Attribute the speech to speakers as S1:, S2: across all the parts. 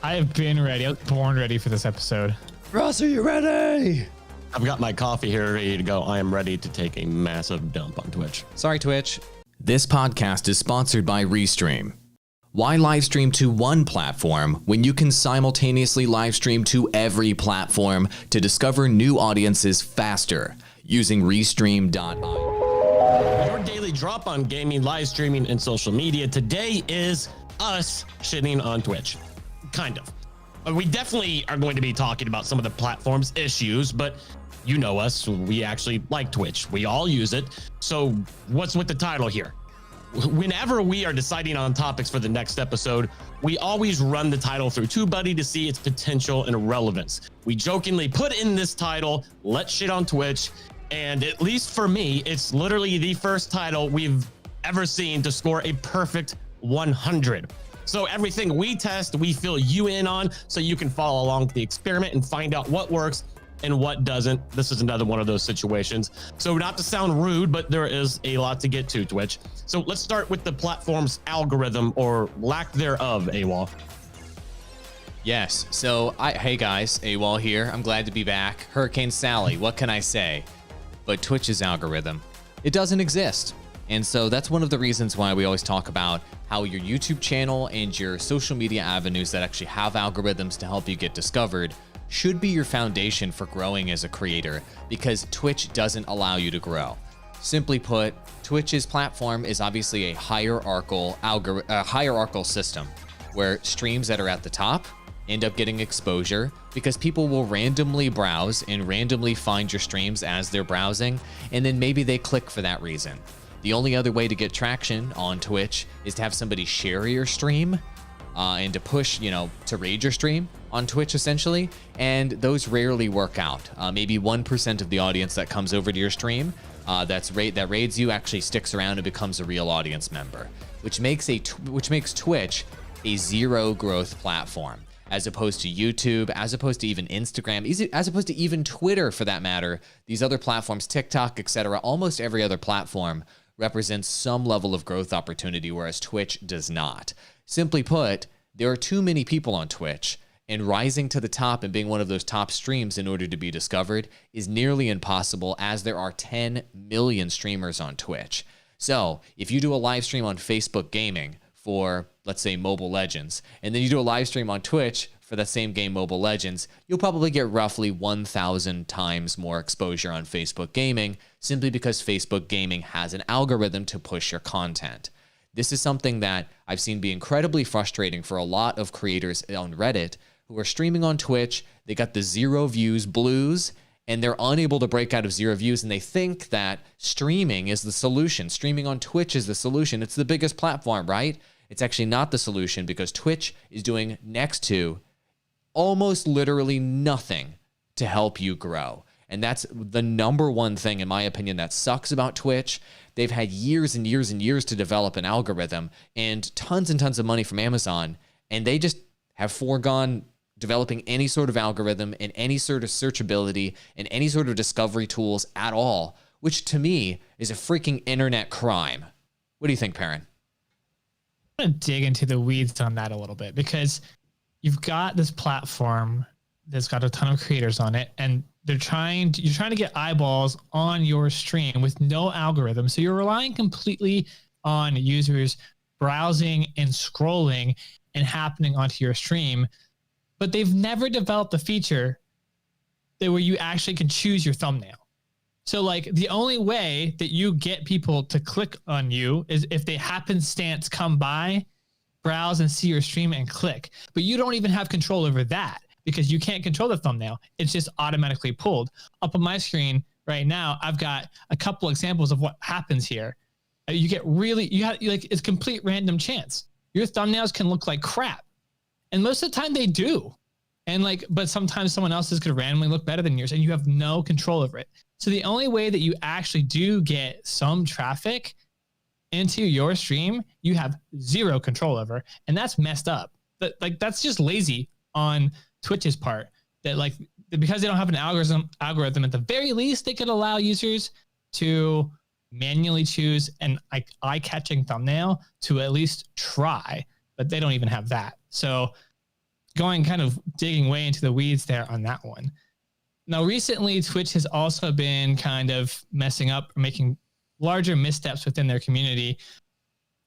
S1: I have been ready. I was born ready for this episode.
S2: Ross, are you ready?
S3: I've got my coffee here ready to go. I am ready to take a massive dump on Twitch.
S2: Sorry, Twitch.
S4: This podcast is sponsored by Restream. Why live stream to one platform when you can simultaneously live stream to every platform to discover new audiences faster using Restream.io?
S3: Your daily drop on gaming, live streaming, and social media today is us shitting on Twitch. Kind of. We definitely are going to be talking about some of the platform's issues, but you know us, we actually like Twitch. We all use it. So what's with the title here? Whenever we are deciding on topics for the next episode, we always run the title through TubeBuddy to see its potential and relevance. We jokingly put in this title, let's shit on Twitch. And at least for me, it's literally the first title we've ever seen to score a perfect 100. So everything we test, we fill you in on so you can follow along with the experiment and find out what works and what doesn't. This is another one of those situations. So not to sound rude, but there is a lot to get to, Twitch. So let's start with the platform's algorithm or lack thereof, AWOL.
S2: Yes. So, hey guys, AWOL here. I'm glad to be back. Hurricane Sally, what can I say? But Twitch's algorithm, it doesn't exist. And so that's one of the reasons why we always talk about how your YouTube channel and your social media avenues that actually have algorithms to help you get discovered should be your foundation for growing as a creator, because Twitch doesn't allow you to grow. Simply put, Twitch's platform is obviously a hierarchical system where streams that are at the top end up getting exposure because people will randomly browse and randomly find your streams as they're browsing, and then maybe they click for that reason. The only other way to get traction on Twitch is to have somebody share your stream and to push, to raid your stream on Twitch essentially. And those rarely work out. Maybe 1% of the audience that comes over to your stream that raids you actually sticks around and becomes a real audience member, which makes Twitch a zero growth platform, as opposed to YouTube, as opposed to even Instagram, as opposed to even Twitter for that matter. These other platforms, TikTok, etc., almost every other platform represents some level of growth opportunity, whereas Twitch does not. Simply put, there are too many people on Twitch, and rising to the top and being one of those top streams in order to be discovered is nearly impossible, as there are 10 million streamers on Twitch. So if you do a live stream on Facebook Gaming for, let's say, Mobile Legends, and then you do a live stream on Twitch for that same game, Mobile Legends, you'll probably get roughly 1,000 times more exposure on Facebook Gaming, simply because Facebook Gaming has an algorithm to push your content. This is something that I've seen be incredibly frustrating for a lot of creators on Reddit who are streaming on Twitch. They got the 0 views blues, and they're unable to break out of 0 views, and they think that streaming is the solution. Streaming on Twitch is the solution. It's the biggest platform, right? It's actually not the solution, because Twitch is doing next to almost literally nothing to help you grow. And that's the number one thing, in my opinion, that sucks about Twitch. They've had years and years and years to develop an algorithm and tons of money from Amazon, and they just have foregone developing any sort of algorithm and any sort of searchability and any sort of discovery tools at all, which to me is a freaking internet crime. What do you think, Perrin?
S1: I'm going to dig into the weeds on that a little bit, because you've got this platform that's got a ton of creators on it, and you're trying to get eyeballs on your stream with no algorithm. So you're relying completely on users browsing and scrolling and happening onto your stream, but they've never developed the feature where you actually can choose your thumbnail. So like the only way that you get people to click on you is if they happenstance come by, browse and see your stream and click. But you don't even have control over that, because you can't control the thumbnail. It's just automatically pulled. Up on my screen right now, I've got a couple examples of what happens here. It's complete random chance. Your thumbnails can look like crap, and most of the time they do. But sometimes someone else's could randomly look better than yours, and you have no control over it. So the only way that you actually do get some traffic into your stream, you have zero control over, and that's messed up. That's just lazy on Twitch's part. Because they don't have an algorithm, at the very least, they could allow users to manually choose an eye-catching thumbnail to at least try, but they don't even have that. So going kind of digging way into the weeds there on that one. Now, recently, Twitch has also been kind of messing up or making larger missteps within their community.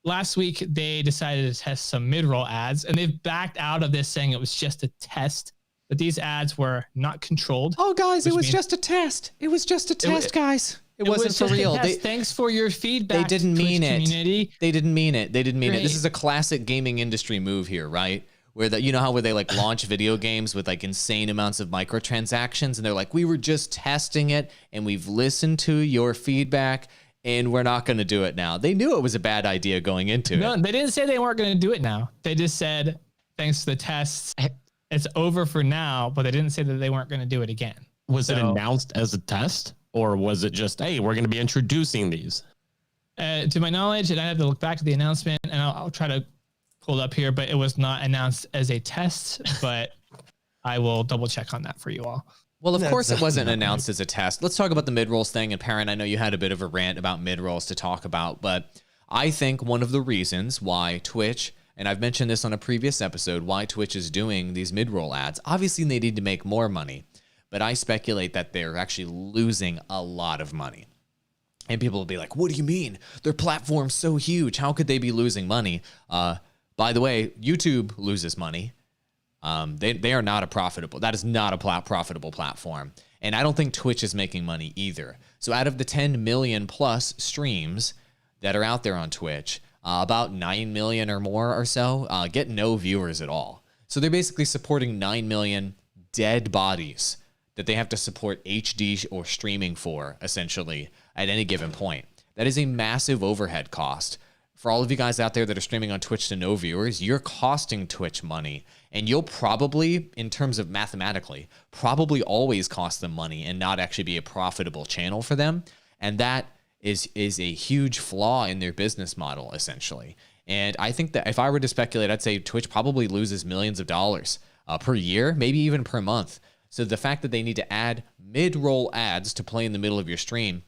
S1: Last week, they decided to test some mid-roll ads, and they've backed out of this saying it was just a test, but these ads were not controlled.
S2: Oh, guys, it was just a test. It was just a test, guys. It wasn't for real.
S1: Thanks for your feedback.
S2: They didn't mean it.
S1: Community.
S2: They didn't mean it. They didn't mean
S1: Great.
S2: it. This is a classic gaming industry move here, right? Where you know how where they like launch video games with like insane amounts of microtransactions, and they're like, we were just testing it, and we've listened to your feedback, and we're not going to do it now. They knew it was a bad idea going into it.
S1: No, they didn't say they weren't going to do it now. They just said, thanks to the tests, it's over for now, but they didn't say that they weren't going to do it again.
S3: Was it announced as a test, or was it just, hey, we're going to be introducing these?
S1: To my knowledge, and I have to look back to the announcement, and I'll try to pull it up here, but it was not announced as a test, but I will double check on that for you all.
S2: Well, of course it wasn't announced as a test. Let's talk about the mid-rolls thing. And Perrin, I know you had a bit of a rant about mid-rolls to talk about, but I think one of the reasons why Twitch, and I've mentioned this on a previous episode, why Twitch is doing these mid-roll ads, obviously they need to make more money, but I speculate that they're actually losing a lot of money. And people will be like, what do you mean? Their platform's so huge. How could they be losing money? By the way, YouTube loses money. They are not a profitable. That is not a profitable platform, and I don't think Twitch is making money either. So out of the 10 million plus streams that are out there on Twitch, about 9 million or more or so get no viewers at all. So they're basically supporting 9 million dead bodies that they have to support HD or streaming for, essentially, at any given point. That is a massive overhead cost. For all of you guys out there that are streaming on Twitch to no viewers, you're costing Twitch money. And you'll probably, in terms of mathematically, probably always cost them money and not actually be a profitable channel for them. And that is a huge flaw in their business model, essentially. And I think that if I were to speculate, I'd say Twitch probably loses millions of dollars per year, maybe even per month. So the fact that they need to add mid-roll ads to play in the middle of your stream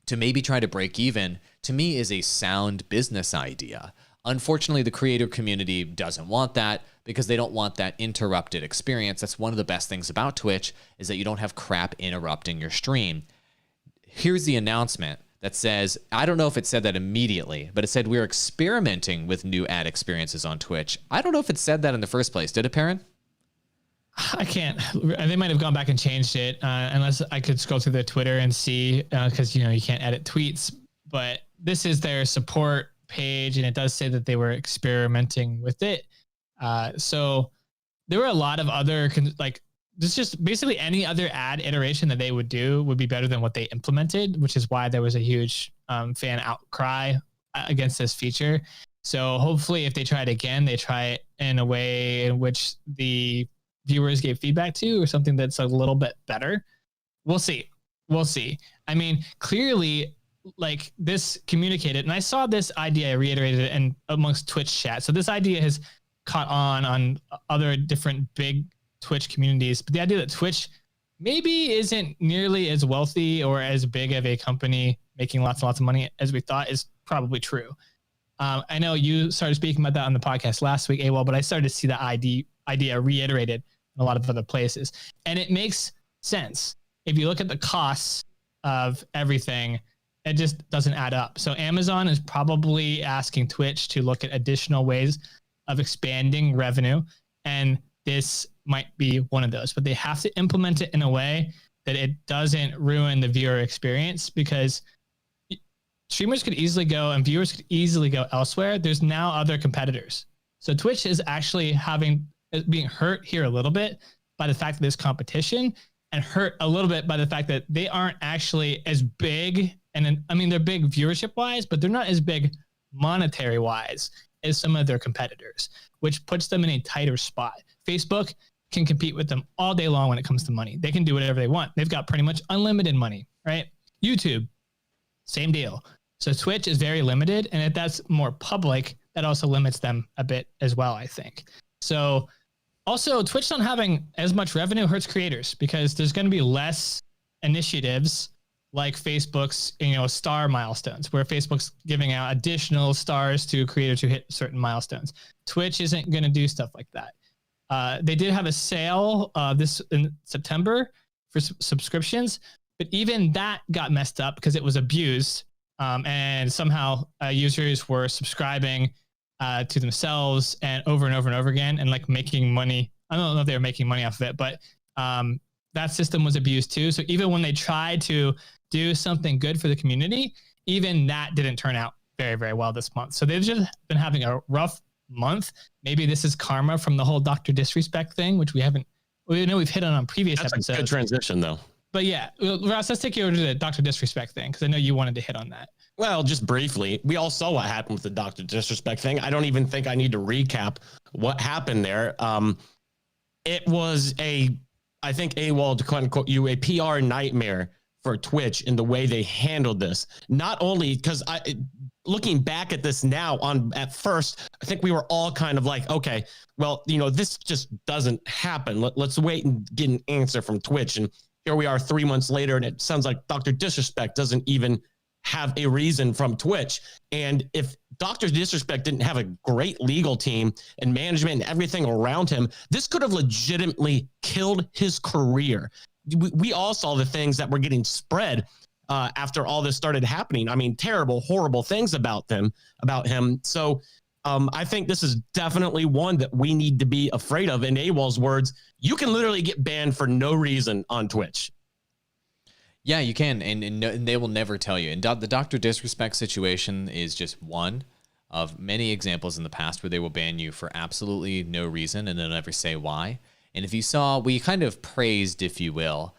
S2: to maybe try to break even, to me, is a sound business idea. Unfortunately, the creator community doesn't want that because they don't want that interrupted experience. That's one of the best things about Twitch, is that you don't have crap interrupting your stream. Here's the announcement that says, I don't know if it said that immediately, but it said we're experimenting with new ad experiences on Twitch. I don't know if it said that in the first place. Did it, Perrin?
S1: I can't. They might have gone back and changed it, unless I could scroll through their Twitter and see, because you can't edit tweets. But this is their support page, and it does say that they were experimenting with it. So there were a lot of other this just basically any other ad iteration that they would do would be better than what they implemented, which is why there was a huge fan outcry against this feature. So hopefully, if they try it again, they try it in a way in which the viewers gave feedback to, or something that's a little bit better. We'll see. I mean, clearly, like, this communicated, and I saw this idea reiterated and amongst Twitch chat. So this idea has caught on other different big Twitch communities, but the idea that Twitch maybe isn't nearly as wealthy or as big of a company making lots and lots of money as we thought is probably true. I know you started speaking about that on the podcast last week, AWOL, but I started to see that idea reiterated in a lot of other places. And it makes sense. If you look at the costs of everything, it just doesn't add up. So Amazon is probably asking Twitch to look at additional ways of expanding revenue. And this might be one of those, but they have to implement it in a way that it doesn't ruin the viewer experience, because streamers could easily go and viewers could easily go elsewhere. There's now other competitors. So Twitch is actually being hurt here a little bit by the fact that there's competition, and hurt a little bit by the fact that they aren't actually as big. And I mean, they're big viewership wise, but they're not as big monetary wise as some of their competitors, which puts them in a tighter spot. Facebook can compete with them all day long when it comes to money. They can do whatever they want. They've got pretty much unlimited money, right? YouTube, same deal. So Twitch is very limited, and if that's more public, that also limits them a bit as well, I think. So also, Twitch not having as much revenue hurts creators, because there's going to be less initiatives like Facebook's, star milestones, where Facebook's giving out additional stars to creators who hit certain milestones. Twitch isn't going to do stuff like that. They did have a sale this in September for subscriptions, but even that got messed up because it was abused. And somehow users were subscribing to themselves and over and over again and like making money. I don't know if they were making money off of it, but that system was abused too. So even when they tried to do something good for the community, even that didn't turn out very, very well this month. So they've just been having a rough month. Maybe this is karma from the whole DrDisrespect thing, which we know we've hit on previous episodes.
S3: That's a good transition though.
S1: But yeah, Ross, let's take you over to the DrDisrespect thing because I know you wanted to hit on that.
S3: Well, just briefly, we all saw what happened with the DrDisrespect thing. I don't even think I need to recap what happened there. It was I think AWOL, to quote unquote you, a PR nightmare for Twitch in the way they handled this. Not only because looking back at this now, at first, I think we were all kind of like, okay, well, this just doesn't happen. Let's wait and get an answer from Twitch. And here we are 3 months later, and it sounds like DrDisrespect doesn't even have a reason from Twitch. And if DrDisrespect didn't have a great legal team and management and everything around him, this could have legitimately killed his career. We all saw the things that were getting spread after all this started happening. I mean, terrible, horrible things about him. So I think this is definitely one that we need to be afraid of. In AWOL's words, you can literally get banned for no reason on Twitch.
S2: Yeah, you can, and they will never tell you. And the DrDisrespect situation is just one of many examples in the past where they will ban you for absolutely no reason, and they'll never say why. And if you saw, we kind of praised, if you will,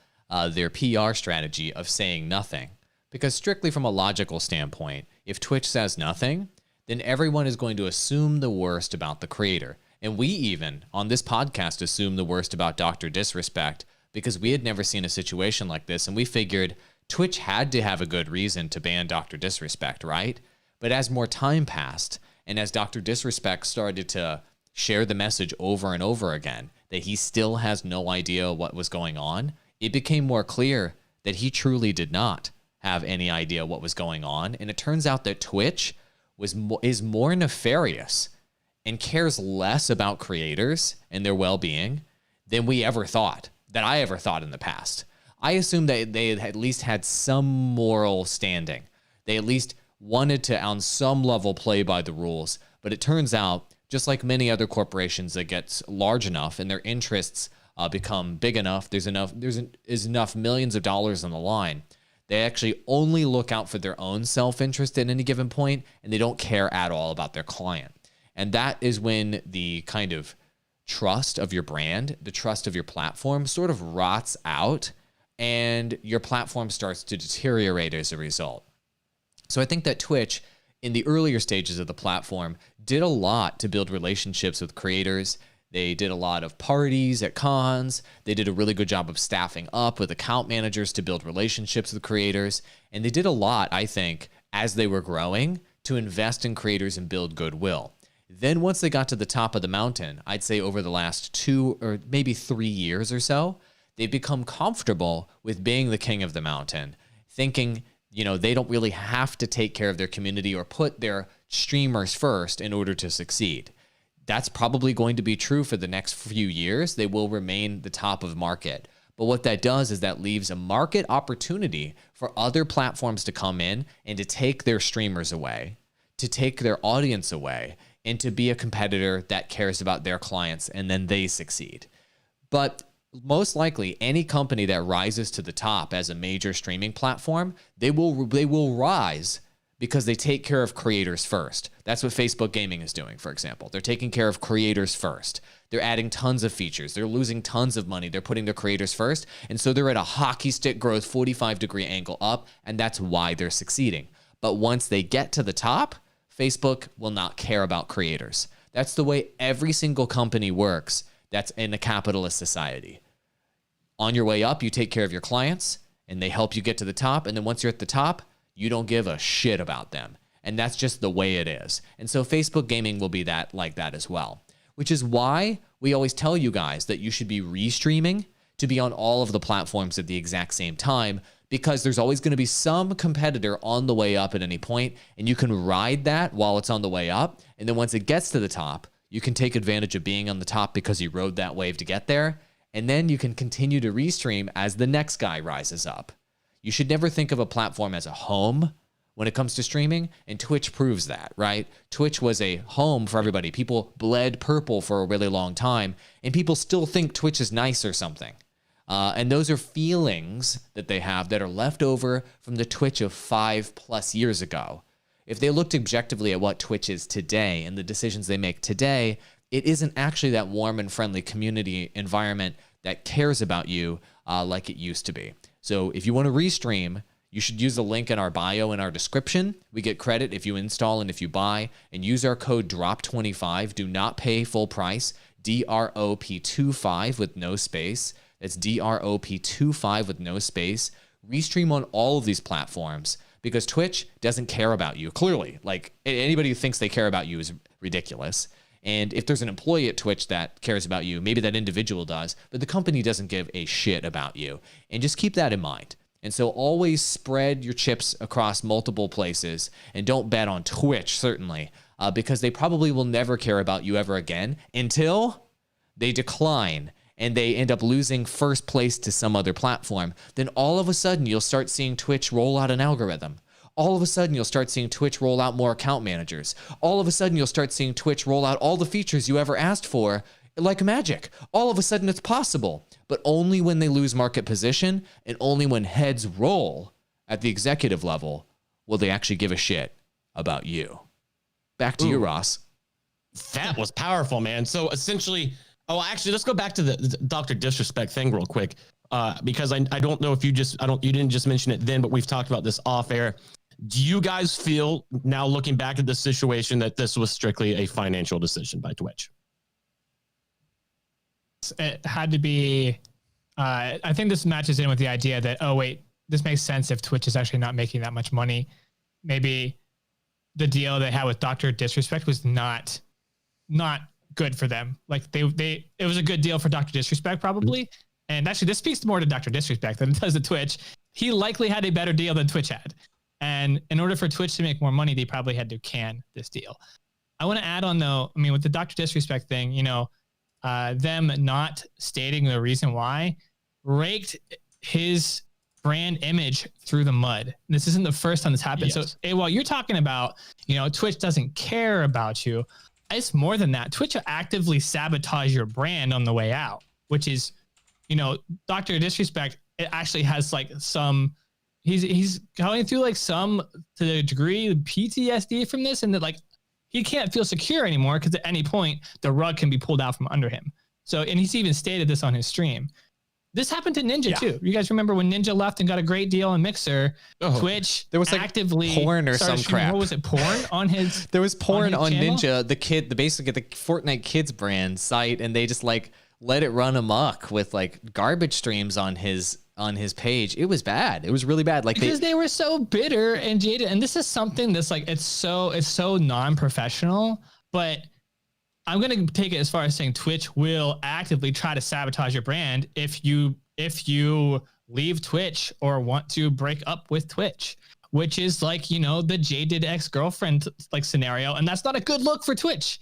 S2: their PR strategy of saying nothing. Because strictly from a logical standpoint, if Twitch says nothing, then everyone is going to assume the worst about the creator. And we even, on this podcast, assume the worst about DrDisrespect, because we had never seen a situation like this, and we figured Twitch had to have a good reason to ban DrDisrespect, right? But as more time passed, and as DrDisrespect started to share the message over and over again that he still has no idea what was going on, it became more clear that he truly did not have any idea what was going on. And it turns out that Twitch is more nefarious and cares less about creators and their well-being than we ever thought. That I ever thought in the past. I assumed that they at least had some moral standing. They at least wanted to, on some level, play by the rules. But it turns out, just like many other corporations that gets large enough and their interests become big enough, there's enough millions of dollars on the line, they actually only look out for their own self-interest at any given point, and they don't care at all about their client. And that is when the kind of trust of your brand, the trust of your platform sort of rots out, and your platform starts to deteriorate as a result. So I think that Twitch, in the earlier stages of the platform, did a lot to build relationships with creators. They did a lot of parties at cons. They did a really good job of staffing up with account managers to build relationships with creators. And they did a lot, I think, as they were growing, to invest in creators and build goodwill. Then once they got to the top of the mountain, I'd say over the last 2 or maybe 3 years or so, they've become comfortable with being the king of the mountain, thinking, they don't really have to take care of their community or put their streamers first in order to succeed. That's probably going to be true for the next few years. They will remain the top of market. But what that does is that leaves a market opportunity for other platforms to come in and to take their streamers away, to take their audience away, and to be a competitor that cares about their clients, and then they succeed. But most likely, any company that rises to the top as a major streaming platform, they will rise because they take care of creators first. That's what Facebook Gaming is doing, for example. They're taking care of creators first. They're adding tons of features. They're losing tons of money. They're putting their creators first. And so they're at a hockey stick growth, 45-degree angle up, and that's why they're succeeding. But once they get to the top, Facebook will not care about creators. That's the way every single company works that's in a capitalist society. On your way up, you take care of your clients, and they help you get to the top. And then once you're at the top, you don't give a shit about them. And that's just the way it is. And so Facebook Gaming will be like that as well, which is why we always tell you guys that you should be restreaming to be on all of the platforms at the exact same time, because there's always going to be some competitor on the way up at any point, and you can ride that while it's on the way up. And then once it gets to the top, You can take advantage of being on the top because you rode that wave to get there, and then you can continue to restream as the next guy rises up. You should never think of a platform as a home when it comes to streaming, and Twitch proves that, right? Twitch was a home for everybody. People bled purple for a really long time, and people still think Twitch is nice or something. And those are feelings that they have that are left over from the Twitch of 5+ years ago. If they looked objectively at what Twitch is today and the decisions they make today, it isn't actually that warm and friendly community environment that cares about you like it used to be. So if you want to restream, you should use the link in our bio in our description. We get credit if you install and if you buy, and use our code DROP25. Do not pay full price. DROP25 with no space. That's DROP25 with no space. Restream on all of these platforms because Twitch doesn't care about you. Clearly, like anybody who thinks they care about you is ridiculous. And if there's an employee at Twitch that cares about you, maybe that individual does, but the company doesn't give a shit about you. And just keep that in mind. And so always spread your chips across multiple places and don't bet on Twitch, certainly, because they probably will never care about you ever again until they decline and they end up losing first place to some other platform. Then all of a sudden you'll start seeing Twitch roll out an algorithm. All of a sudden you'll start seeing Twitch roll out more account managers. All of a sudden you'll start seeing Twitch roll out all the features you ever asked for like magic. All of a sudden it's possible, but only when they lose market position and only when heads roll at the executive level will they actually give a shit about you. Back to you, Ross.
S3: That was powerful, man. So essentially, actually, let's go back to the DrDisrespect thing real quick, because I don't know if you didn't just mention it then, but we've talked about this off air. Do you guys feel now, looking back at this situation, that this was strictly a financial decision by Twitch?
S1: It had to be. I think this matches in with the idea that, oh wait, this makes sense if Twitch is actually not making that much money. Maybe the deal they had with DrDisrespect was not good for them. Like it was a good deal for DrDisrespect probably. And actually this speaks more to DrDisrespect than it does to Twitch. He likely had a better deal than Twitch had. And in order for Twitch to make more money, they probably had to can this deal. I want to add on though, I mean, with the DrDisrespect thing, you know, them not stating the reason why raked his brand image through the mud. This isn't the first time this happened. Yes. So while you're talking about, you know, Twitch doesn't care about you, it's more than that. Twitch will actively sabotage your brand on the way out, which is, you know, DrDisrespect, it actually has like some, he's going through like some, to the degree, PTSD from this, and that like he can't feel secure anymore because at any point the rug can be pulled out from under him. So, and he's even stated this on his stream. This happened to Ninja too. You guys remember when Ninja left and got a great deal on Mixer? Twitch
S2: there was like
S1: actively
S2: porn or some crap.
S1: What was it? Porn on his?
S2: There was porn on
S1: channel?
S2: Ninja, basically the Fortnite Kids brand site, and they just like let it run amok with like garbage streams on his page. It was bad. It was really bad. Like
S1: because they were so bitter and jaded. And this is something that's like it's so non-professional, but I'm going to take it as far as saying Twitch will actively try to sabotage your brand if you leave Twitch or want to break up with Twitch, which is like, you know, the jaded ex-girlfriend like scenario. And that's not a good look for Twitch.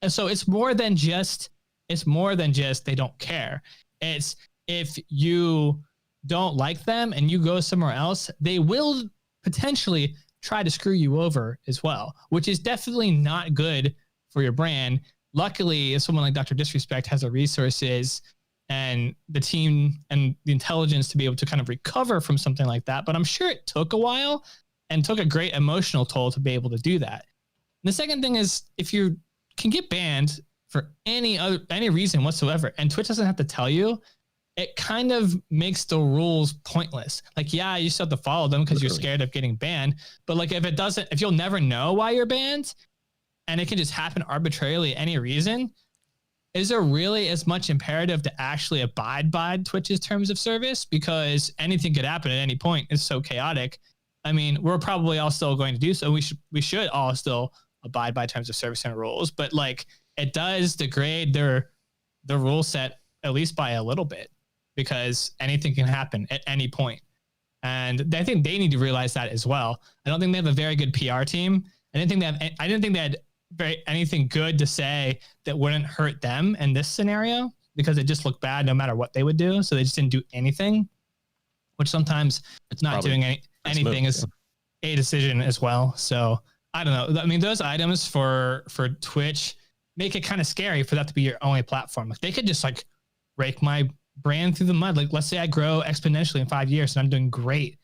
S1: And so it's more than just they don't care. It's if you don't like them and you go somewhere else, they will potentially try to screw you over as well, which is definitely not good for your brand. Luckily, someone like DrDisrespect has the resources and the team and the intelligence to be able to kind of recover from something like that. But I'm sure it took a while and took a great emotional toll to be able to do that. And the second thing is, if you can get banned for any reason whatsoever, and Twitch doesn't have to tell you, it kind of makes the rules pointless. Like, yeah, you still have to follow them because you're scared of getting banned. But like, if you'll never know why you're banned, and it can just happen arbitrarily any reason, is there really as much imperative to actually abide by Twitch's terms of service? Because anything could happen at any point. It's so chaotic. I mean, we're probably all still going to do so. We should all still abide by terms of service and rules, but like it does degrade the rule set at least by a little bit, because anything can happen at any point. And I think they need to realize that as well. I don't think they have a very good PR team. I didn't think they had anything good to say that wouldn't hurt them in this scenario, because it just looked bad no matter what they would do. So they just didn't do anything, which sometimes it's not doing anything is a decision as well. So I don't know. I mean, those items for Twitch make it kind of scary for that to be your only platform. Like they could just like rake my brand through the mud. Like let's say I grow exponentially in 5 years and I'm doing great.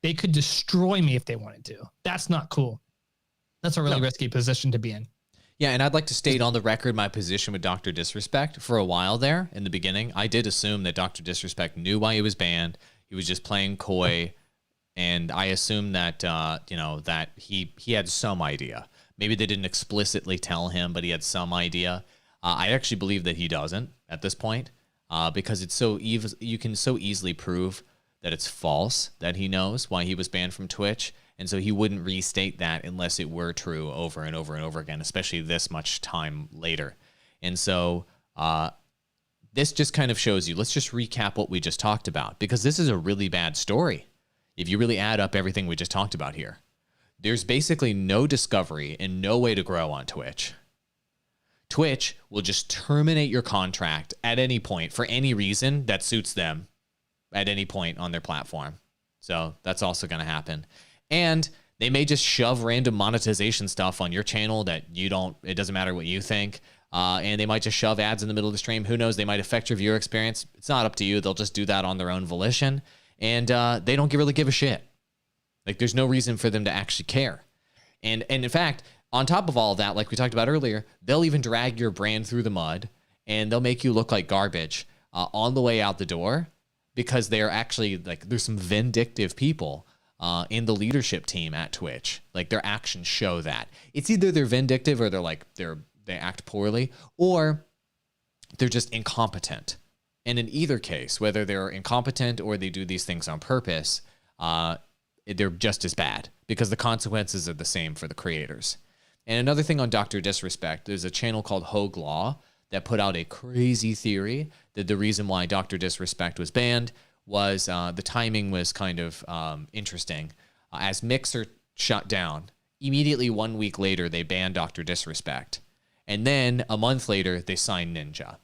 S1: They could destroy me if they wanted to. That's not cool. That's a really risky position to be in.
S2: Yeah, and I'd like to state on the record my position with DrDisrespect. For a while there, in the beginning, I did assume that DrDisrespect knew why he was banned. He was just playing coy, and I assumed that that he had some idea. Maybe they didn't explicitly tell him, but he had some idea. I actually believe that he doesn't at this point, because it's you can so easily prove that it's false that he knows why he was banned from Twitch. And so he wouldn't restate that unless it were true over and over and over again, especially this much time later. And so this just kind of shows you, let's just recap what we just talked about, because this is a really bad story. If you really add up everything we just talked about here, there's basically no discovery and no way to grow on Twitch. Twitch will just terminate your contract at any point for any reason that suits them at any point on their platform. So that's also going to happen. And they may just shove random monetization stuff on your channel that it doesn't matter what you think. And they might just shove ads in the middle of the stream. Who knows? They might affect your viewer experience. It's not up to you. They'll just do that on their own volition. And they don't really give a shit. Like there's no reason for them to actually care. And in fact, on top of all of that, like we talked about earlier, they'll even drag your brand through the mud and they'll make you look like garbage on the way out the door, because they're actually like, there's some vindictive people in the leadership team at Twitch. Like their actions show that. It's either they're vindictive or they act poorly, or they're just incompetent. And in either case, whether they're incompetent or they do these things on purpose, they're just as bad, because the consequences are the same for the creators. And another thing on DrDisrespect, there's a channel called Hogue Law that put out a crazy theory that the reason why DrDisrespect was banned was the timing was kind of interesting. As Mixer shut down, immediately 1 week later, they banned DrDisrespect. And then a month later, they signed Ninja.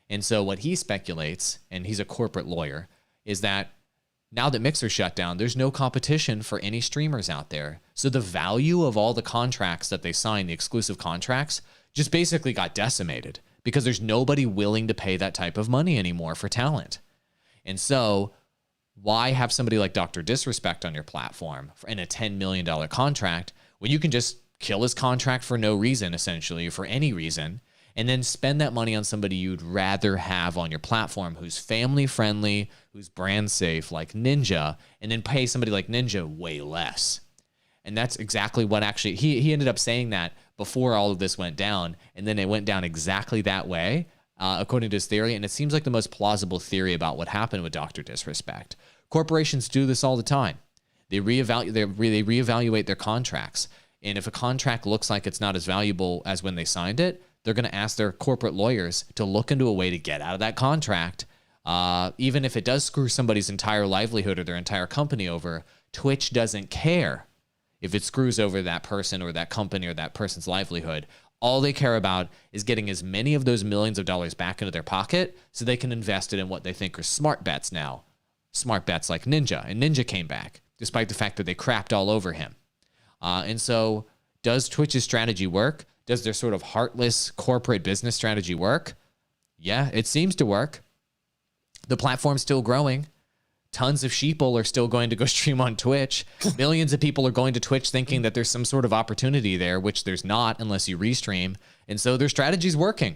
S2: And so what he speculates, and he's a corporate lawyer, is that now that Mixer shut down, there's no competition for any streamers out there. So the value of all the contracts that they signed, the exclusive contracts, just basically got decimated, because there's nobody willing to pay that type of money anymore for talent. And so why have somebody like DrDisrespect on your platform in a $10 million contract when you can just kill his contract for no reason, essentially, for any reason, and then spend that money on somebody you'd rather have on your platform who's family friendly, who's brand safe, like Ninja, and then pay somebody like Ninja way less. And that's exactly what actually, he ended up saying that before all of this went down, and then it went down exactly that way, according to his theory. And it seems like the most plausible theory about what happened with DrDisrespect. Corporations do this all the time. They reevaluate their contracts. And if a contract looks like it's not as valuable as when they signed it, they're going to ask their corporate lawyers to look into a way to get out of that contract. Even if it does screw somebody's entire livelihood or their entire company over, Twitch doesn't care if it screws over that person or that company or that person's livelihood. All they care about is getting as many of those millions of dollars back into their pocket so they can invest it in what they think are smart bets now. Smart bets like Ninja. And Ninja came back, despite the fact that they crapped all over him. And so does Twitch's strategy work? Does their sort of heartless corporate business strategy work? Yeah, it seems to work. The platform's still growing. Tons of sheeple are still going to go stream on Twitch. Millions of people are going to Twitch thinking that there's some sort of opportunity there, which there's not unless you restream. And so their strategy's working,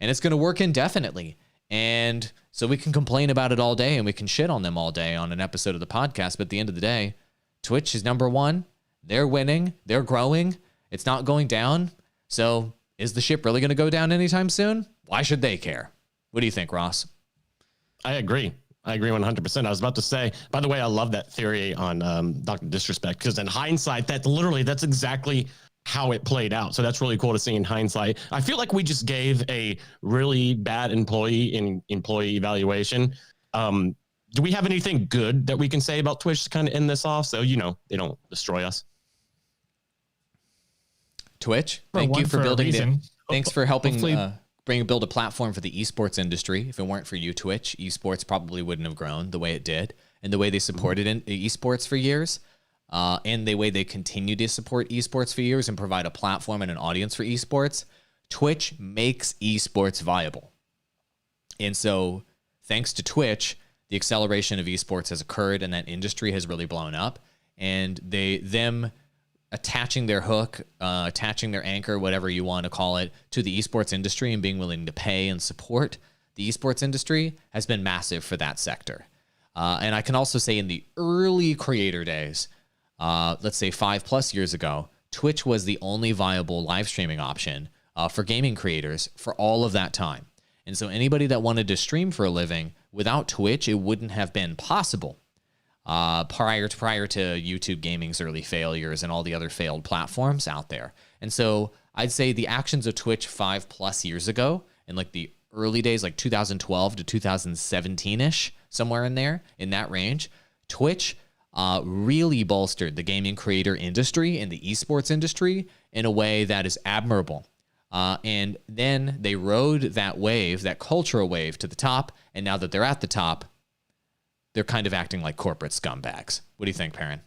S2: and it's going to work indefinitely. And so we can complain about it all day and we can shit on them all day on an episode of the podcast. But at the end of the day, Twitch is number one. They're winning. They're growing. It's not going down. So is the ship really going to go down anytime soon? Why should they care? What do you think, Ross?
S3: I agree 100%. I was about to say, by the way, I love that theory on DrDisrespect, because in hindsight, that's exactly how it played out. So that's really cool to see in hindsight. I feel like we just gave a really bad employee evaluation. Do we have anything good that we can say about Twitch to kind of end this off so, they don't destroy us?
S2: Twitch,
S1: For
S2: thank you
S1: one,
S2: for
S1: for a
S2: building it.
S1: reason.
S2: Thanks for helping
S1: Hopefully-
S2: build a platform for the esports industry. If it weren't for you, Twitch, esports probably wouldn't have grown the way it did, and the way they supported esports for years, and the way they continue to support esports for years and provide a platform and an audience for esports. Twitch makes esports viable. And so thanks to Twitch, the acceleration of esports has occurred and that industry has really blown up. And them attaching their hook, attaching their anchor, whatever you want to call it, to the esports industry and being willing to pay and support the esports industry has been massive for that sector. And I can also say in the early creator days, let's say 5+ years ago, Twitch was the only viable live streaming option for gaming creators for all of that time. And so anybody that wanted to stream for a living, without Twitch, it wouldn't have been possible. Prior to YouTube Gaming's early failures and all the other failed platforms out there. And so I'd say the actions of Twitch 5+ years ago, in like the early days, like 2012 to 2017-ish, somewhere in there, in that range, Twitch really bolstered the gaming creator industry and the esports industry in a way that is admirable. And then they rode that wave, that cultural wave, to the top. And now that they're at the top, they're kind of acting like corporate scumbags. What do you think, Perrin?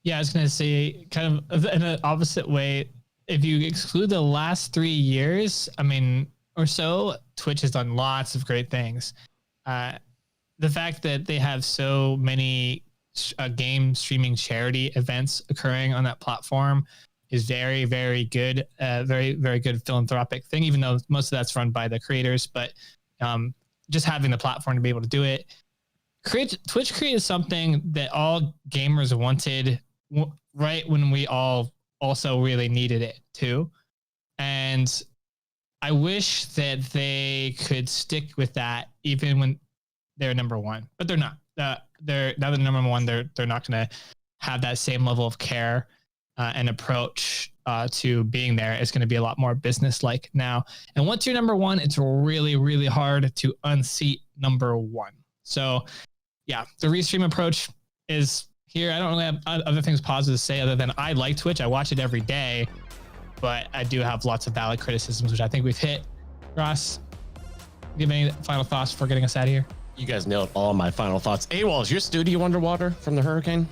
S1: Yeah, I was going to say kind of in an opposite way. If you exclude the last 3 years, I mean, or so, Twitch has done lots of great things. The fact that they have so many game streaming charity events occurring on that platform is very, very good. Very, very good philanthropic thing, even though most of that's run by the creators. But just having the platform to be able to do it. Twitch created something that all gamers wanted right when we all also really needed it too. And I wish that they could stick with that even when they're number one, but they're not. They're now the number one. They're not going to have that same level of care and approach to being there. It's going to be a lot more business-like now. And once you're number one, it's really, really hard to unseat number one. So yeah, the restream approach is here. I don't really have other things positive to say other than I like Twitch. I watch it every day, but I do have lots of valid criticisms, which I think we've hit. Ross, give me any final thoughts before getting us out of here?
S3: You guys nailed all my final thoughts. AWOL, is your studio underwater from the hurricane?